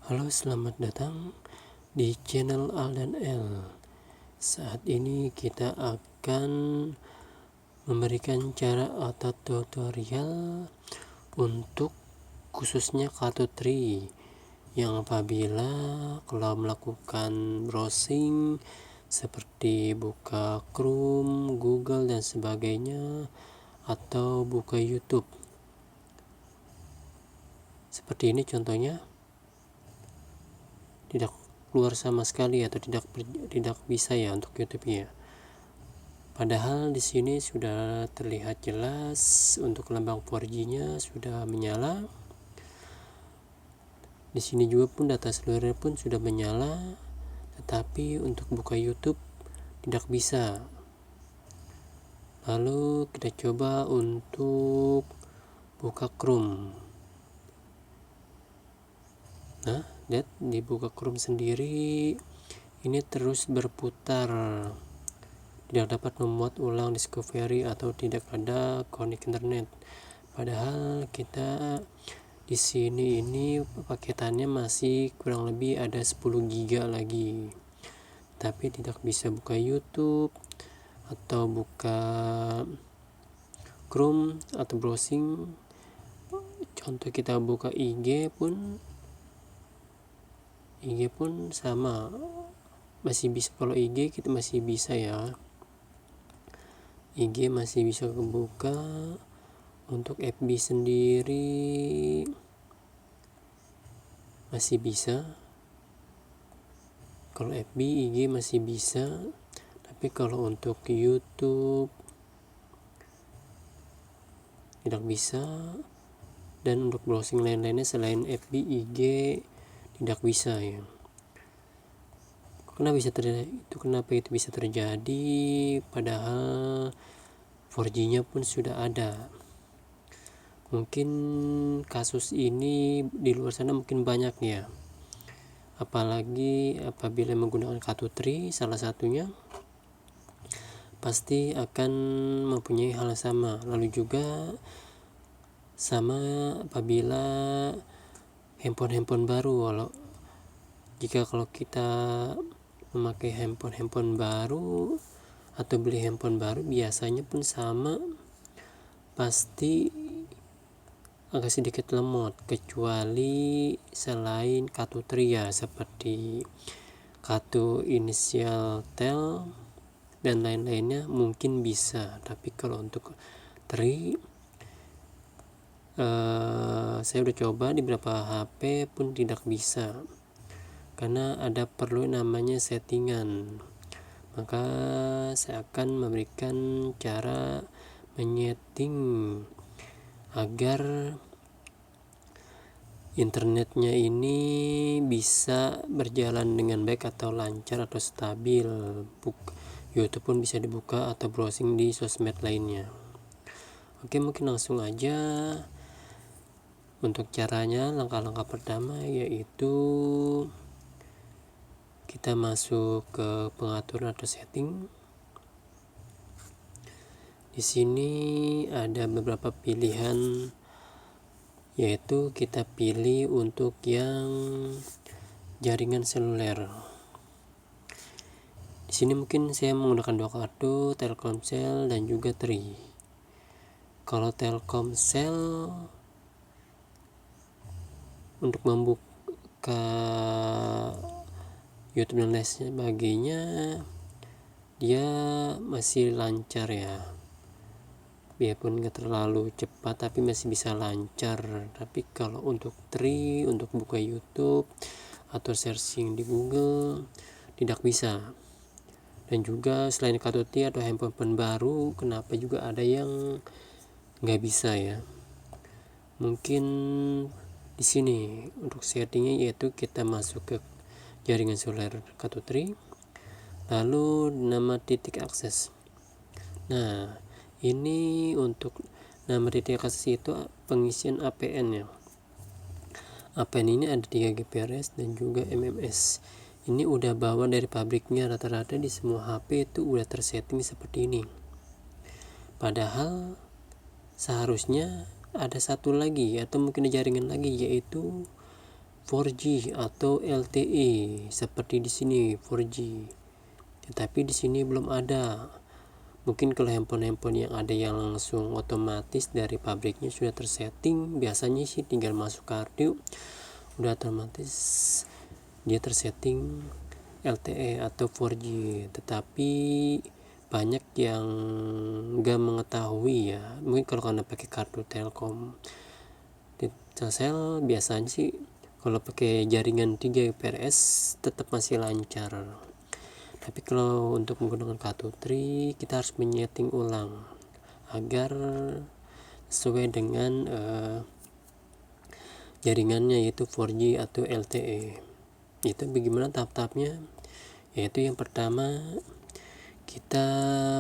Halo, selamat datang di channel Al dan L. Saat ini kita akan memberikan cara atau tutorial untuk khususnya Kartu yang apabila kalau melakukan browsing seperti buka Chrome, Google dan sebagainya, atau buka YouTube. Seperti ini contohnya, tidak keluar sama sekali atau tidak bisa ya untuk YouTube-nya. Padahal di sini sudah terlihat jelas untuk lambang 4G-nya sudah menyala. Di sini juga pun data seluler pun sudah menyala, tetapi untuk buka YouTube tidak bisa. Lalu kita coba untuk buka Chrome. Nah, lihat dibuka Chrome sendiri ini terus berputar, tidak dapat memuat ulang discovery atau tidak ada konek internet. Padahal kita di sini ini paketannya masih kurang lebih ada 10 GB lagi, tapi tidak bisa buka YouTube atau buka Chrome atau browsing. Contoh kita buka IG pun sama, masih bisa. Kalau IG kita masih bisa ya, IG masih bisa kebuka. Untuk FB sendiri masih bisa. Kalau FB, IG masih bisa, tapi kalau untuk YouTube tidak bisa, dan untuk browsing lain-lainnya selain FB, IG tidak bisa ya. Kenapa itu bisa terjadi? Padahal 4G-nya pun sudah ada. Mungkin kasus ini di luar sana mungkin banyak ya, apalagi apabila menggunakan kartu salah satunya pasti akan mempunyai hal sama. Lalu juga sama apabila handphone baru. Kalau kita memakai handphone baru atau beli handphone baru, biasanya pun sama, pasti agak sedikit lemot, kecuali selain kartu ya, seperti kartu inisial tel dan lain-lainnya mungkin bisa. Tapi kalau untuk saya udah coba di beberapa HP pun tidak bisa, karena ada perlu namanya settingan. Maka saya akan memberikan cara menyeting agar internetnya ini bisa berjalan dengan baik atau lancar atau stabil. YouTube pun bisa dibuka atau browsing di sosmed lainnya. Oke, mungkin langsung aja. Untuk caranya, langkah-langkah pertama yaitu kita masuk ke pengaturan atau setting. Di sini ada beberapa pilihan, yaitu kita pilih untuk yang jaringan seluler. Di sini mungkin saya menggunakan 2 kartu, Telkomsel dan juga Tri. Kalau Telkomsel untuk membuka YouTube dan lain sebagainya dia masih lancar ya, biarpun gak terlalu cepat tapi masih bisa lancar. Tapi kalau untuk Tri, untuk buka YouTube atau searching di Google tidak bisa. Dan juga selain kartu atau handphone baru, kenapa juga ada yang nggak bisa ya? Mungkin di sini untuk settingnya yaitu kita masuk ke jaringan seluler kartu lalu nama titik akses. Nah, ini untuk nama titik akses itu pengisian APN ya. APN ini ada 3 GPRS dan juga MMS. Ini udah bawaan dari pabriknya, rata-rata di semua HP itu udah tersetting seperti ini. Padahal seharusnya ada satu lagi atau mungkin jaringan lagi, yaitu 4G atau LTE seperti di sini 4G. Tetapi di sini belum ada. Mungkin kalau handphone yang ada yang langsung otomatis dari pabriknya sudah tersetting, biasanya sih tinggal masuk kartu udah otomatis dia tersetting LTE atau 4G. Tetapi banyak yang nggak mengetahui ya. Mungkin kalau kalian pakai kartu Telkom, Telcel, biasanya sih kalau pakai jaringan 3 GPRS tetap masih lancar. Tapi kalau untuk menggunakan kartu Tri, kita harus menyeting ulang agar sesuai dengan jaringannya, yaitu 4G atau LTE. Itu bagaimana tahap-tahapnya? Yaitu yang pertama, kita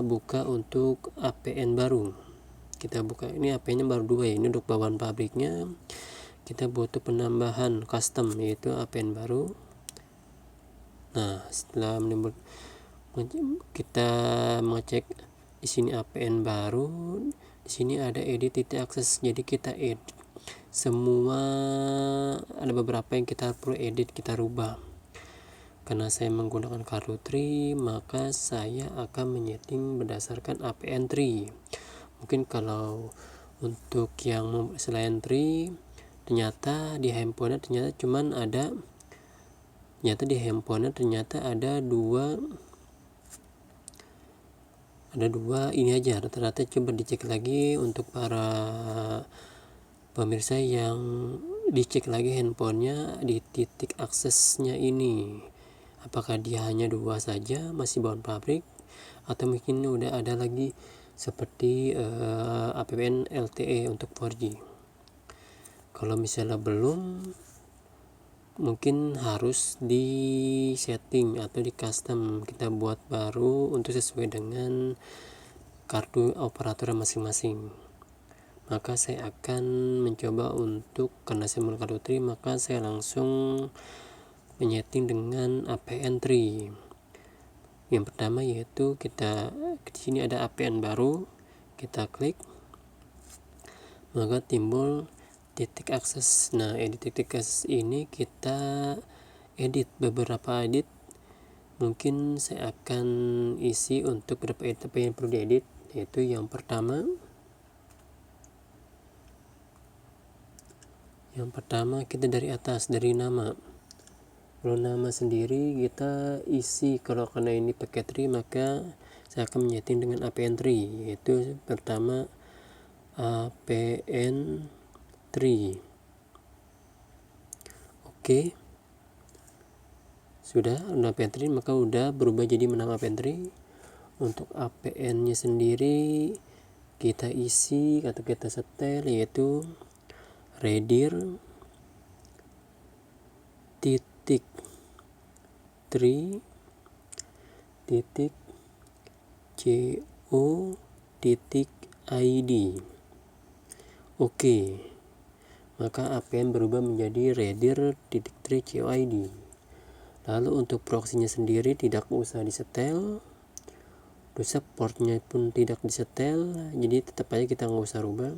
buka untuk APN baru. Kita buka, ini APN-nya baru 2 ya, ini untuk bawaan pabriknya. Kita butuh penambahan custom, yaitu APN baru. Nah, setelah kita mengecek di sini APN baru, di sini ada edit titik akses. Jadi kita edit semua, ada beberapa yang kita perlu edit, kita rubah. Karena saya menggunakan kartu Tri, maka saya akan menyeting berdasarkan APN Tri. Mungkin kalau untuk yang selain Tri, ternyata di handphone ternyata ada dua ini aja. Rata-rata coba dicek lagi untuk para pemirsa yang dicek lagi handphonenya di titik aksesnya ini, apakah dia hanya 2 saja masih bawaan pabrik, atau mungkin udah ada lagi seperti APN LTE untuk 4G. Kalau misalnya belum, mungkin harus di setting atau di custom, kita buat baru untuk sesuai dengan kartu operator masing-masing. Maka saya akan mencoba untuk, karena saya menggunakan kartu Tri, maka saya langsung menyeting dengan APN Tri. Yang pertama yaitu kita di sini ada APN baru, kita klik, maka timbul titik akses. Nah, edit titik akses ini kita edit beberapa edit. Mungkin saya akan isi untuk beberapa edit apa yang perlu diedit, yaitu yang pertama kita dari atas, dari nama. Kalau nama sendiri kita isi, kalau karena ini pakai Tri, maka saya akan menyeting dengan APN Tri, yaitu pertama APN Tri. Oke, sudah APN Tri, maka udah berubah jadi nama APN Tri. Untuk APN nya sendiri kita isi atau kita setel, yaitu redir titik Tri titik co titik id. Oke, maka APN berubah menjadi redir titik Tri co id. Lalu untuk proxinya sendiri tidak usah disetel, terus portnya pun tidak disetel, jadi tetap aja kita nggak usah rubah.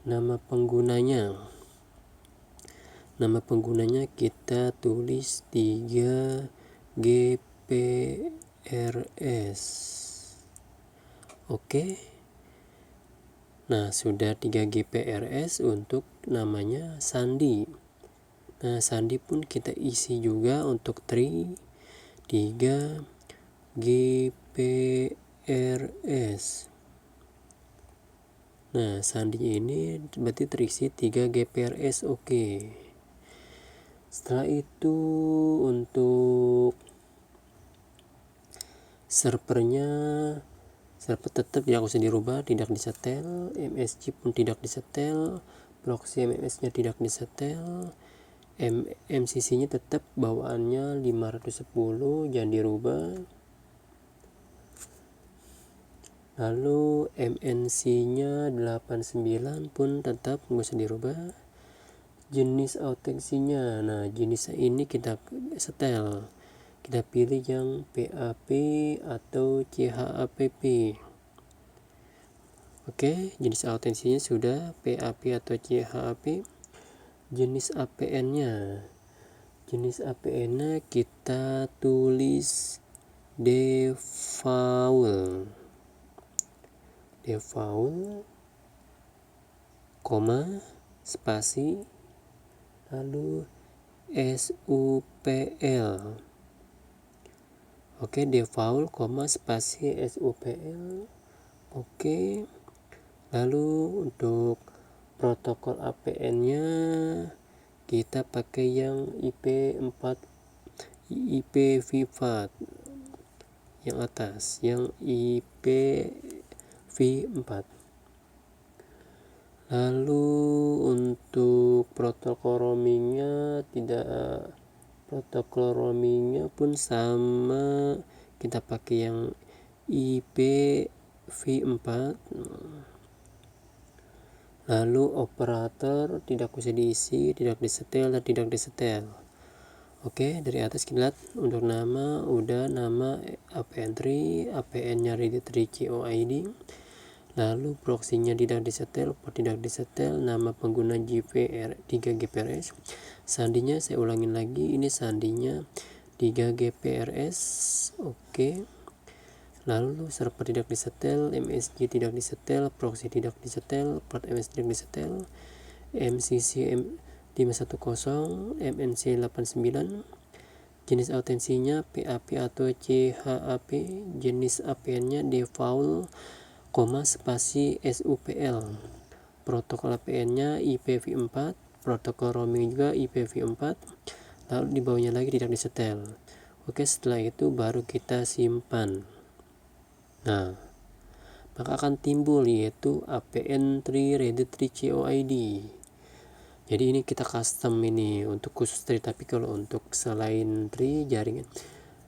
Nama pengunanya kita tulis 3 GPRS. Oke. Nah, sudah 3 GPRS untuk namanya Sandi. Nah, Sandi pun kita isi juga untuk Tri 3 GPRS. Nah, Sandi ini berarti terisi 3 GPRS. Oke. Setelah itu untuk server tetap tidak usah dirubah, tidak disetel, MSG pun tidak disetel, proxy MMS nya tidak disetel, MCC nya tetap bawaannya 510, jangan dirubah. Lalu MNC nya 89 pun tetap nggak usah dirubah. Jenis autentiksinya, nah jenis ini kita setel, kita pilih yang PAP atau CHAPP. Oke, jenis autentiksinya sudah PAP atau CHAPP. jenis APN-nya. Jenis APN-nya kita tulis default, koma, spasi, lalu SUPL. Oke, default, koma, spasi, SUPL. Oke. Lalu untuk protokol APN-nya kita pakai yang IPv4 yang atas, yang IPv4. Lalu untuk protokol roamingnya pun sama, kita pakai yang IPv4. Lalu operator tidak bisa diisi, tidak disetel, dan tidak disetel. Oke, dari atas kita lihat untuk nama, udah nama APN3, APN-nya ready3COID. Lalu proxy-nya tidak disetel, port tidak disetel, nama pengguna 3GPRS. Sandinya saya ulangin lagi, ini sandinya 3GPRS. Oke. Lalu server tidak disetel, MSG tidak disetel, proxy tidak disetel, port MS tidak disetel, MCC 510, MNC 89, jenis autensinya PAP atau CHAP, jenis APN-nya default, koma, spasi, SUPL, protokol APN-nya IPv4, protokol roaming juga IPv4, lalu di bawahnya lagi tidak disetel. Oke, setelah itu baru kita simpan. Nah, maka akan timbul yaitu APN3 ready3COID. Jadi ini kita custom ini untuk khusus tri, tapi kalau untuk selain tri jaringan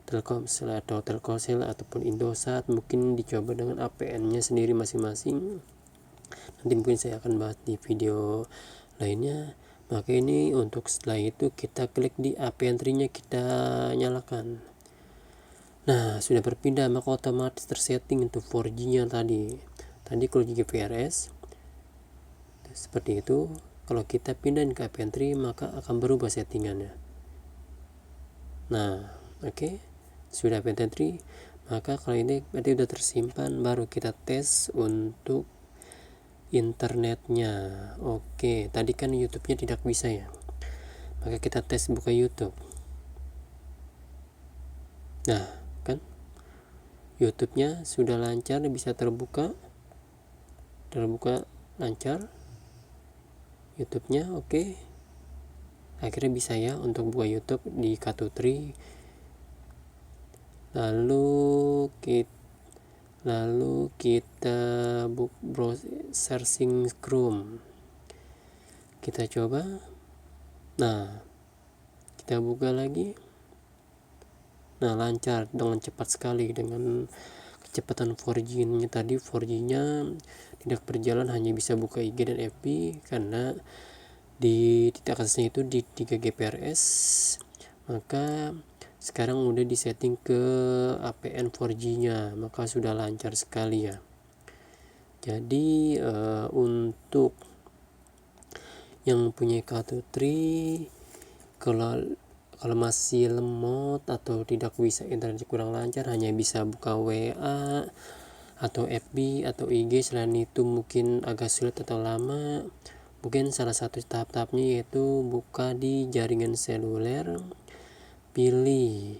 Telkomsel atau Telkomsel ataupun Indosat mungkin dicoba dengan APN-nya sendiri masing-masing. Nanti mungkin saya akan bahas di video lainnya. Maka ini untuk setelah itu kita klik di APN3-nya, kita nyalakan. Nah, sudah berpindah, maka otomatis tersetting untuk 4G-nya tadi kalau GPRS seperti itu. Kalau kita pindahin ke APN3 maka akan berubah settingannya. Nah, oke. Sudah APN3, maka kalau ini berarti sudah tersimpan, baru kita tes untuk internetnya. Oke, tadi kan YouTube-nya tidak bisa ya, maka kita tes buka YouTube. Nah, kan YouTube-nya sudah lancar, bisa terbuka lancar YouTube-nya. Oke, akhirnya bisa ya untuk buka YouTube di Kartu3. Lalu kita searching Chrome, kita coba. Nah, kita buka lagi. Nah, lancar dengan cepat sekali dengan kecepatan 4G-nya tadi. 4G-nya tidak berjalan, hanya bisa buka IG dan FB karena di titik aksesnya itu di 3GPRS. Maka sekarang udah disetting ke APN 4G-nya, maka sudah lancar sekali ya. Jadi untuk yang punya Kartu3, kalau masih lemot atau tidak bisa, internet kurang lancar, hanya bisa buka WA atau FB atau IG. Selain itu mungkin agak sulit atau lama. Mungkin salah satu tahap-tahapnya yaitu buka di jaringan seluler, pilih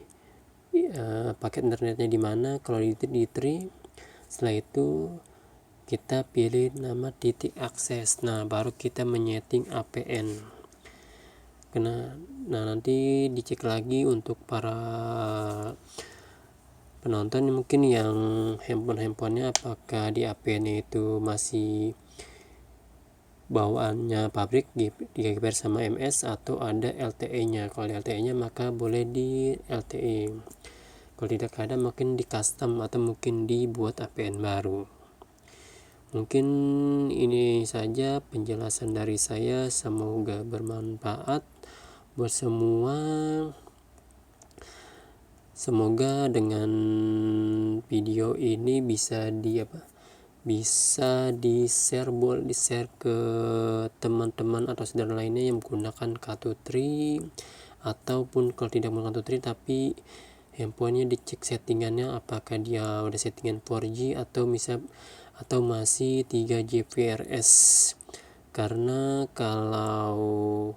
paket internetnya di mana. Kalau di tri, setelah itu kita pilih nama titik akses. Nah, baru kita menyeting APN. Nah, nanti dicek lagi untuk para penonton mungkin yang handphonenya apakah di APN itu masih bawaannya pabrik 3GPRS sama MS atau ada LTE-nya. Kalau LTE-nya maka boleh di LTE. Kalau tidak ada mungkin di custom atau mungkin dibuat APN baru. Mungkin ini saja penjelasan dari saya, semoga bermanfaat buat semua. Semoga dengan video ini bisa bisa boleh di share ke teman-teman atau saudara lainnya yang menggunakan Kartu Tri, ataupun kalau tidak menggunakan Kartu Tri tapi handphonenya dicek settingannya apakah dia udah settingan 4G atau masih 3G PRS. Karena kalau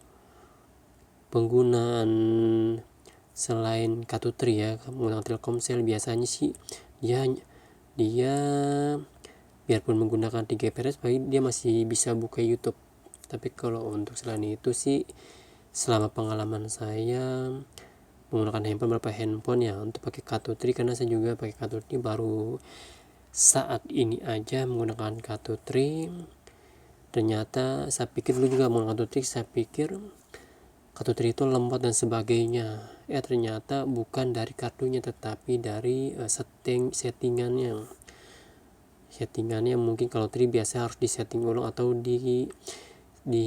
penggunaan selain Kartu Tri ya, menggunakan Telkomsel, biasanya sih dia biarpun menggunakan 3G PRS dia masih bisa buka YouTube. Tapi kalau untuk selain itu sih, selama pengalaman saya menggunakan beberapa handphone ya untuk pakai Kartu Tri, karena saya juga pakai Kartu Tri baru saat ini aja menggunakan Kartu Tri. Ternyata saya pikir dulu juga menggunakan Kartu Tri, saya pikir Kartu Tri itu lemot dan sebagainya. Ternyata bukan dari kartunya tetapi dari settingannya. Settingannya mungkin kalau Tri biasa harus disetting ulang atau di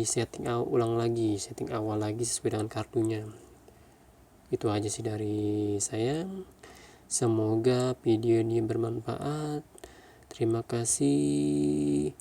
setting ulang lagi, setting awal lagi sesuai dengan kartunya. Itu aja sih dari saya. Semoga video ini bermanfaat. Terima kasih.